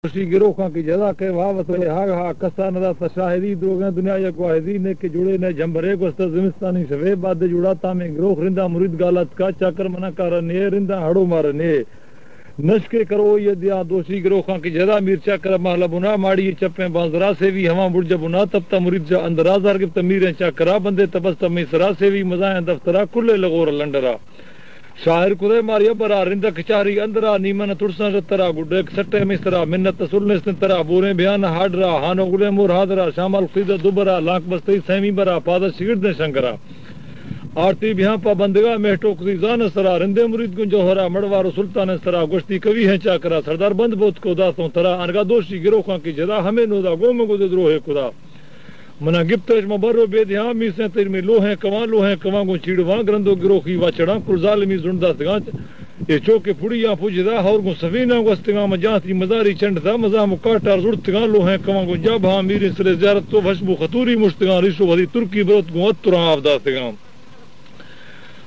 गिरोह की जदा के वावत हा कसा नदा तशाहिदी द्रोगे दुनिया या वाहिदी ने के जुड़े ने जंबरे को जिमिस्तानी सवे बाद जुड़ाता में गिरोह रिंदा मुरीद गालत का चाकर मना कर ने रिंदा हड़ो मार ने नशके करो ये दिया दोषी गिरोह की जदा मिर्चा कर महला बुना माड़ी चप्पे बाजरा से भी हवा बुर्ज बुना तब ता मुरीद जा अंदराजार के तमीर चाकरा बंदे तबस्ता में सरा से भी मजा दफ्तरा कुल्ले लगोर लंडरा शायर कुदे मारिया बरा रिंदा खिचारी अंदरा नीमन तुरसा तरा गुडे सटे मिसरा मिन्नत सुलने तरा बोरे बयान हाडरा हानो गुले मोर हादरा शामल खुदा दुबरा लाख बस्ती सैमी बरा पाद शिगिरदे शंकरा आरती बिहा पाबंदगा में टोकरी जान सरा रिंदे मुरीद गुंजो हरा मड़वारो सुल्तान सरा गोश्ती कवि है चाकरा सरदार बंद बोत को दासों तरा अनगा दोषी गिरोह की जदा हमें नोदा गोम गुदे द्रोहे खुदा मना गिफ्तज मबरो बेदिया मी से तेर में लोहे कवा गो चीड़वा ग्रंदो गिरोही वाचड़ा कुरजाल मी जुंडदा सगा ये चोके फुड़िया पुजदा और गो सवीना गोस्तगा मजाती मजारी चंडदा मजा मुकाटा जुड़तगा लोहे कवा गो जाबा मीर सरे ज़ियारत तो फशबू खतूरी मुश्तगा रिशो वदी तुर्की बरोत गो अतरा आवदा सगा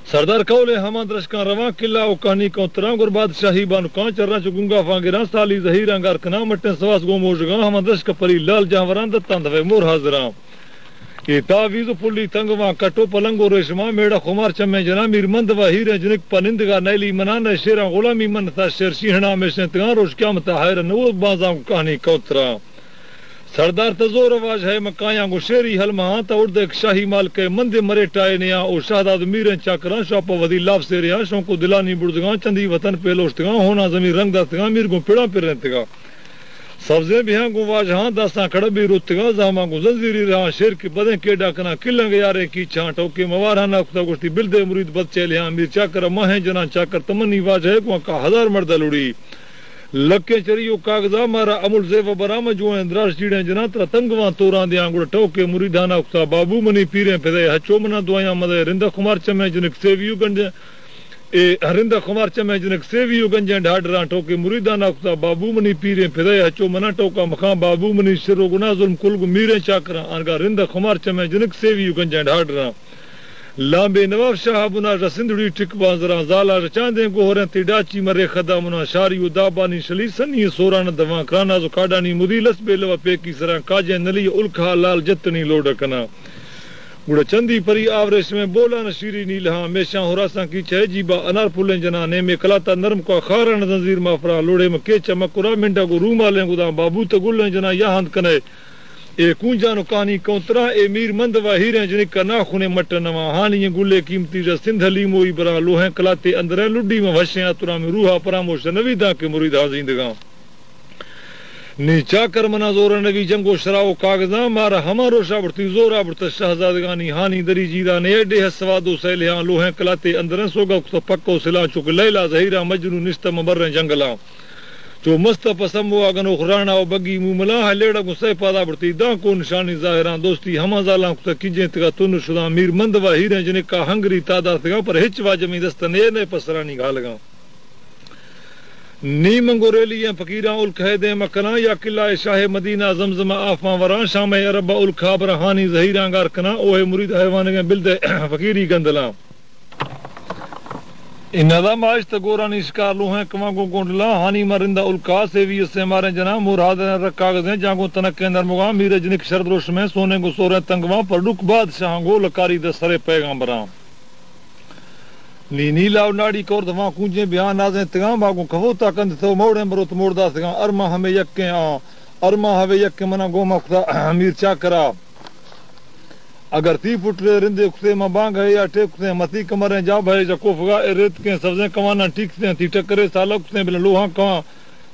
सरदार कौले हमाद रशका रवा किला ओ कहानी को तरा गुर बादशाही बान का चरना चुगुंगा फांगेरा साली जहीरा गार कना मटे सवास गो मोजगा हमाद रशका परी लाल जहावरान दत्ता दवे मोर हाजरा ये तावीज़ पुली तंगवा कटो पलंगो रेशमा मेड़ा खुमार चमे जना मीर मंदवा हीरे जनिक पनिंदगा नैली मनाने शेरा गुलामी मन था शेर सिंहना में से तगा रोश क्या मता हैर नो बाजा कहानी कोतरा सरदार तजोर आवाज है मकाया गो शेरी हल महा ता उर्दे शाही माल के मंदे मरे टाए ने ओ शाहदाद मीर चाकरा शाप वदी लाभ से रिया शो को दिलानी बुड़दगा चंदी वतन पेलोस्तगा होना जमी रंग दस्तगा मीर गो पेड़ा पे रहतगा सब्जे बिहा गो वाजहा दासा खड़बी रुतगा जामा गो जंजीरी रहा शेर के बदे के डाकना किलंग यारे की छांट ओके मवाराना खुदा गोश्ती बिलदे मुरीद बच्चे लिया मीर चाकर महे जना चाकर तमन्नी वाज है को का हजार मर्द लुड़ी लके चरियो कागजा मारा अमुल जेव बराम जो इंद्रास जीड़े जना तर तंगवा तोरा दिया गुड़ टोके मुरीदाना खुदा बाबू मनी पीरे फेदे हचो मना दुआया मदे रिंदा कुमार चमे जनिक सेवियो गंज ए हरिंदा कुमार चमे जनिक सेवियो गंज ढाडरा टोके मुरीदाना खुदा बाबू मनी पीरे फेदे हचो मना टोका मखा बाबू मनी शिरो गुना जुल्म कुल गु मीरे चाकरा अनगा रिंदा कुमार चमे जनिक सेवियो गंज ढाडरा लांबे नवाब शाह बुना रसिंदड़ी टिक बाजरा जाला चांदे गोहरे तिडाची मरे खदा मुना शारी उदाबानी शली सनी सोरान दवा क्राना जो काडानी मुदीलस बेलवा पेकी सरा काजे नली उल्खा लाल जतनी लोडकना गुड़ चंदी परी आवरेश में बोला न शीरी नीलहा हमेशा होरासा की छह जीबा अनार पुले जना ने में कलाता नरम को खारा नजीर माफरा लोड़े में के चमकुरा मिंडा को रूमाले गुदा बाबू तो गुल्ले जना यहां कने ए कूंजानो कहानी कौतरा ए मीर मंदवा हीरे जनिक का ना खुने मटनवा हानी ये गुल्ले कीमती ज सिंधली मोई बरा लोहे कलाते अंदर लुड्डी में वशे आतुरा में रूहा परामोश नवीदा के मुरीद हाजिंदगा नीचा कर मना जोर नवी जंगो शराओ कागजा मारा हमारो शाबती जोरा बरत शहजादगानी हानी दरी जीदा ने एडे हसवादो सैलिया लोहे कलाते अंदर सोगा तो पक्को सिला चुक लैला जहीरा मजनू निस्तम बर जंगला जो मस्त पसमो अगनो खुराना ओ बगी मुमला हलेड़ा गुस्से पादा बरती दा को निशानी जाहिरा दोस्ती हमा जाला कुता किजे तका तुन शुदा मीर मंदवा हीरे जने का हंगरी तादा तका पर हिचवा जमी दस्त ने पसरानी गालगा नी मंगोरेली या फकीरा उल खैदे मकना या किला शाह मदीना जमजमा आफमा वरा शाम अरब उल खाबर हानी जहीरा गार कना ओए मुरीद हैवान के बिलदे फकीरी गंदला इनदा माइश त गोरानी शिकार लोहे कमा गो गोंडला हानी मरिंदा उल्का से भी इससे मारे जना मुराद रखा गए जागो तनक के अंदर मुगा मीर जनिक शरदरोश में सोने को सोरे तंगवा पर रुक बादशाह गो लकारी द सरे पैगंबरा नी नीला नाड़ी कोर दवा कुंजे बयान आजे तगा बागो खवोता कंद तो मोड़े मरोत मोड़दा सगा अरमा हमें यक्के अरमा हवे यक्के मना गोमा खुदा मीर चाकरा अगर ती फुटरे रिंदे खुसे में बांग है या टेकते मती कमरे जा भाई जकोफगा रेत के सब्जे कमाना ठीकते ती टकरे सालकते बिला लोहा कवा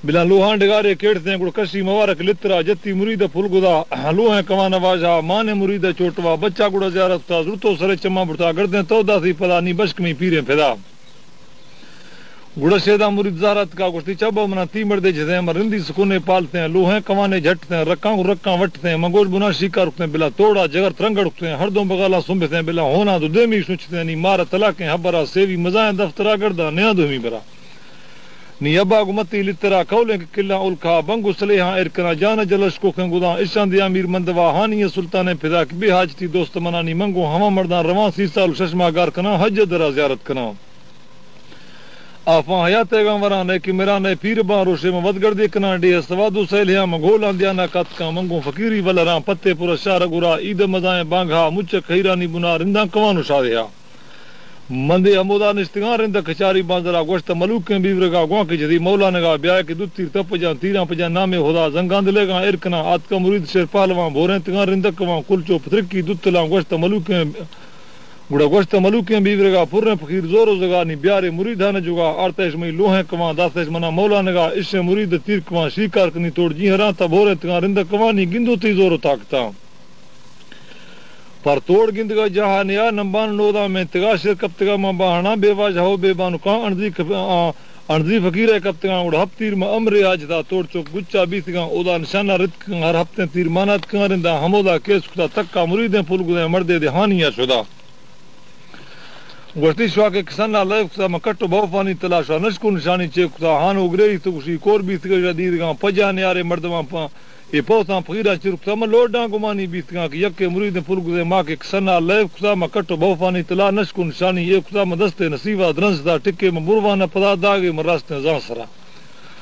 बिला लोहा डगारे केड़ते गुड़ कशी मवारक लित्रा जत्ती मुरीद फुलगुदा लोहे कवाना वाजा माने मुरीद चोटवा बच्चा गुड़ा ज़ियारत जुतो सरे चमा बुड़ता गर्दे तौदा सी पदा नी बश्क में पीरे फेदा गुड़शेदा मुरीद ज़ारत का गुस्ती चबा मना ती मर्दे जदे रिंदी सुकुने पालते हैं लोहे कवाने झटते हैं रक्का वटते हैं मंगोज बुना शिकार रुकते हैं बिला तोड़ा जगर तरंगड़ उठते हैं हरदों बगाला सुंबते हैं बिला होना तो देमी सुचते हैं नी मार तलाके हबरा सेवी मजाए दफ्तरा गर्दा नया धोमी बरा नी अबा गुमती लितरा कौले के किला उल्खा बंगु सलेहा इरकना जान जलश को खंगुदा इशांदिया मीर मंदवा हानी सुल्तान फिदा के बेहाजती दोस्त मना नी मंगो हमा मर्दा रवा सीसा शशमा गार कना हज दरा ज़ियारत कना आफा हयात वरा ने कि मेरा ने पीर बा रोशे में वदगड़ दे कना डे सवादु सैलिया मगोल आंदिया ना कत का मंगो फकीरी वलरा पत्ते पुर शार गुरा ईद मजाए बांघा मुच खैरानी बुना रिंदा कवानु शादिया मंदे अमोदा निस्तिगा रिंद खचारी बांजरा गोश्त मलूक के बीवरगा गवा की जदी मौला नगा ब्याह के दुतीर तप जा तीरा पजा नामे होदा जंगांद लेगा इरकना आत का मुरीद शेर पालवा भोरे तिगा रिंद कवा कुलचो पत्रकी दुतला गोश्त मलूक के गुड़ा गोश्त मलूक के बीवरगा फुरने फकीर जोरो जगानी ब्यारे मुरीदा ने जुगा आरतेश में लोहे कवा दातेश मना मौला नगा इससे मुरीद तीर कवा शिकार कनी तोड़ जी हरा ता भोरे तिगा रिंद कवानी गिंदो ती जोरो ताकता पर तोड़ गिंदगा जहा नया नंबान नोदा में तिगा शेर कब तिगा मा बहाना बेवाजा हो बेबानु का अणजी फकीर कब तिगा उड़ हफ्तीर में अमरे आज दा तोड़ चोक गुच्चा भी तिगा ओदा निशाना रित हर हफ्ते तीर मानत कंरिंदा हमोदा केस खुदा तक्का मुरीदे फुल गुदे मर्दे दे हानिया शुदा गोश्ती शवा के किसना लय खुदा मकट्टो बहुफानी तलाशा नशको निशानी चे खुदा हान उगरे तो खुशी कोर भी तिगा जदीद गा पजा न्यारे मर्दवा पा ये पौता फकीरा चिरुकता म लोडा गुमानी बीतगा कि यके मुरीद फुल गुदे मां के सना ले खुदा म कटो बहुफानी तला नशको निशानी ये खुदा म दस्ते नसीबा द्रंसदा टिके म बुरवाना पदा दागे म रास्ते जासरा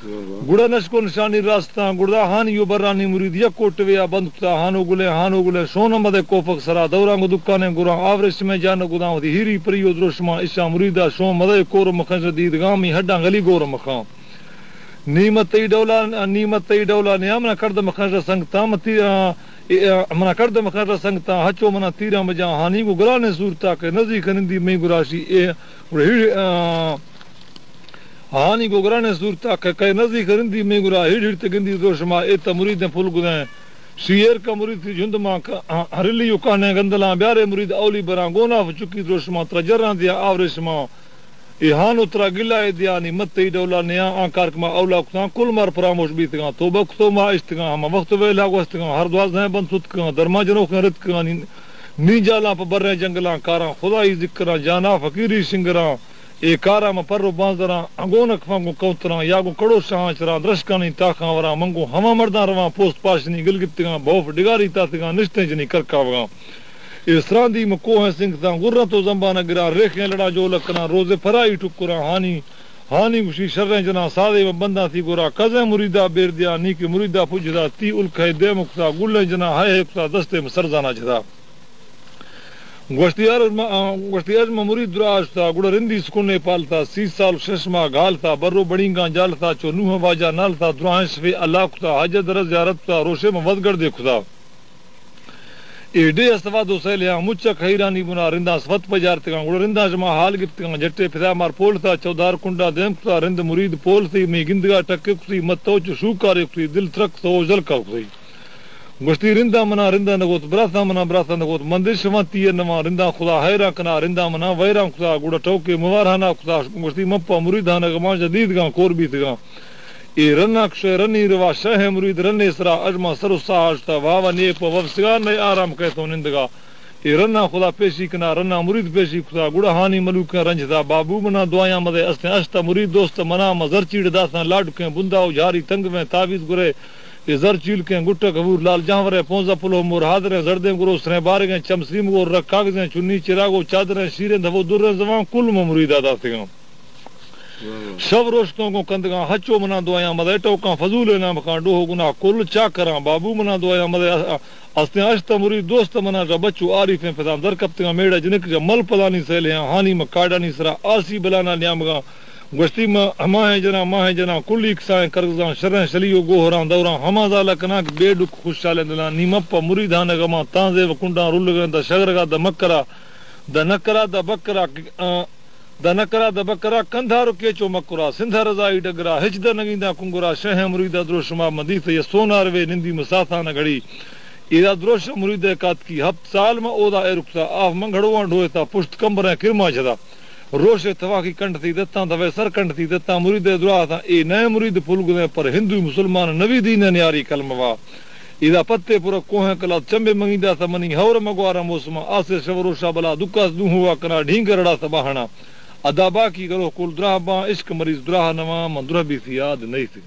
गुड़ा नशको निशानी रास्ता गुड़ा हान यो बरानी मुरीद यकोटवे या बंद खुदा हानो गुले सोन मदे कोफक सरा दौरांग दुकाने गुरा आवरिश में जान गुदा हीरी परियो द्रोशमा इशा मुरीदा शो मदे कोर मखन दीद गामी हड्डा गली गोर मखा नीमत डौला ने मना कर्द मखर संगता मती मना कर्द मखर संगता हचो मना तीरा मजा हानी को गुराने सूरता के नजदीक निंदी में गुराशी ए हानी को गुराने सूरता के नजदीक निंदी में गुरा हिड़ ते गिंदी दोशमा ए त मुरीद फुल गुदे शेर का मुरीद झुंद मा हरली उकाने गंदला ब्यारे मुरीद औली बरा गोना चुकी दोशमा त्रजरा दिया आवरेशमा इहान उतरा गिला दियानी मत डौला नया आकार मा औला खुदा कुल मार परामोश बीतगा तो बख्तो मा इस्तगा हम वक्त वेला गोस्तगा हर द्वाज है बन सुत का दरमा जनो के रित का नी जाला प बर्रे जंगला कारा खुदाई जिक्रा जाना फकीरी सिंगरा ए कारा म पर बांजरा अगोन खफंगो कौतरा यागो कड़ो शांचरा दृशकानी ताखा वरा मंगो हमा मर्दा रवा पोस्ट पाशनी गिलगितगा बौफ डिगारी तातगा निश्ते जनी करकावगा इसरांदी में कोह सिंह ता गुर्रा तो जंबाना गिरा रेखे लड़ा जो लकना रोजे फराई टुकुरा हानी खुशी शर्रे जना सादे में बंदा थी गोरा कजे मुरीदा बेर दिया नी के मुरीदा पुजदा ती उलखे दे मुक्ता गुल्ले जना हाय एकता दस्ते में सरजाना जदा गोश्तियार में मुरीद दुराजता गुड़ रिंदी सुकुने पालता 30 साल शशमा घालता बर्रो बड़ीगा जालता चो नूह वाजा नालता दुरांश वे अल्लाह खुदा हज दरज यारता रोशे में वदगड़ दे खुदा एडे असवादो सैलिया मुच्चा खैरानी बुना रिंदा स्वत पजारतगा गुड़ रिंदा जमा हाल गिफ्तगा जट्टे फिदा मार पोलता चौदार कुंडा देमता रिंद मुरीद पोलती में गिंदगा टक्के कुसी मत्तो च शूकारे कुसी दिल थरक तो जलका कुसी गुश्ती रिंदा मना रिंदा नगोत ब्राथा मना ब्राथा नगोत मंदिर शवंती नवा रिंदा खुदा हैरा कना रिंदा मना वैरा खुदा गुड़ टोके मुवारहाना खुदा गुश्ती मप्पा मुरीदा नगमा जदीद गा कोर बीतगा ए रनक्श रनी रवा शह मुरीद रने सरा अजमा सरुसाहता वावा ने वफसगार ने आराम कहतो निंदगा ए रना खुदा पेशी कना रना मुरीद पेशी खुदा गुड़ा हानी मलूक रंजदा बाबू मना दुआया मदे अस्ते अष्टा मुरीद दोस्त मना मजर चीड़ दासा लाड के बुंदा झारी तंग में तावीज गुरे ए जर चील के गुट कबूर लाल जावरे पोंजा पुलो मोर हादरे जरदे गुरो सरे बार के चमसीम गो रख कागजे चुन्नी चिरागो चादरे शीरे धवो दुर जवा कुल मुरीदा दाते शव रोशतों को कंदगा हचो मना दुआया मदे टोका फजूल ना मका डोह गुना कुल चा करा बाबू मना दुआया मदे अस्ते अष्ट मुरीद दोस्त मना जा बच्चू आरिफ फदा दर कप्तगा मेड़ा जिनक जा मल पलानी सेले हानी म काडानी सरा आसी बलाना न्यामगा गोश्ती म हमाए जना कुली साए करजा शरण शलियो गोहरा दौरा हमाजा लकना बेडु खुशाले दला नीमप मुरीदा न गमा तांजे वकुंडा रुल द शगरगा द मकरा द नकरा द बकरा दनकरा दबकरा कंधारो केचो मकुरा सिंधा रजाई डगरा हिजद नगींदा कुंगुरा शह मुरीदा द्रोशमा मदीत ये सोनार वे निंदी मुसाफा न घड़ी इदा द्रोश मुरीदे कात की हफ्त साल में ओदा ए रुखता आफ मंगड़वा ढोता पुष्ट कंबरे किरमा जदा रोशे थवा की कंठ थी दत्ता दवे सर कंठ थी दत्ता मुरीदे दुआ था ए नए मुरीद फुलगुदे पर हिंदू मुसलमान नवी दीन न्यारी कलमवा इदा पत्ते पुर कोह कला चंबे मंगीदा था मनी हौर मगवारा मौसमा आसे शवरोशा बला दुकास दूहुआ कना ढींगरड़ा तबाहना अदाबा की करो कुल द्राहबा इश्क मरीज द्राह नवा मंदुरा भी थी याद नहीं थी।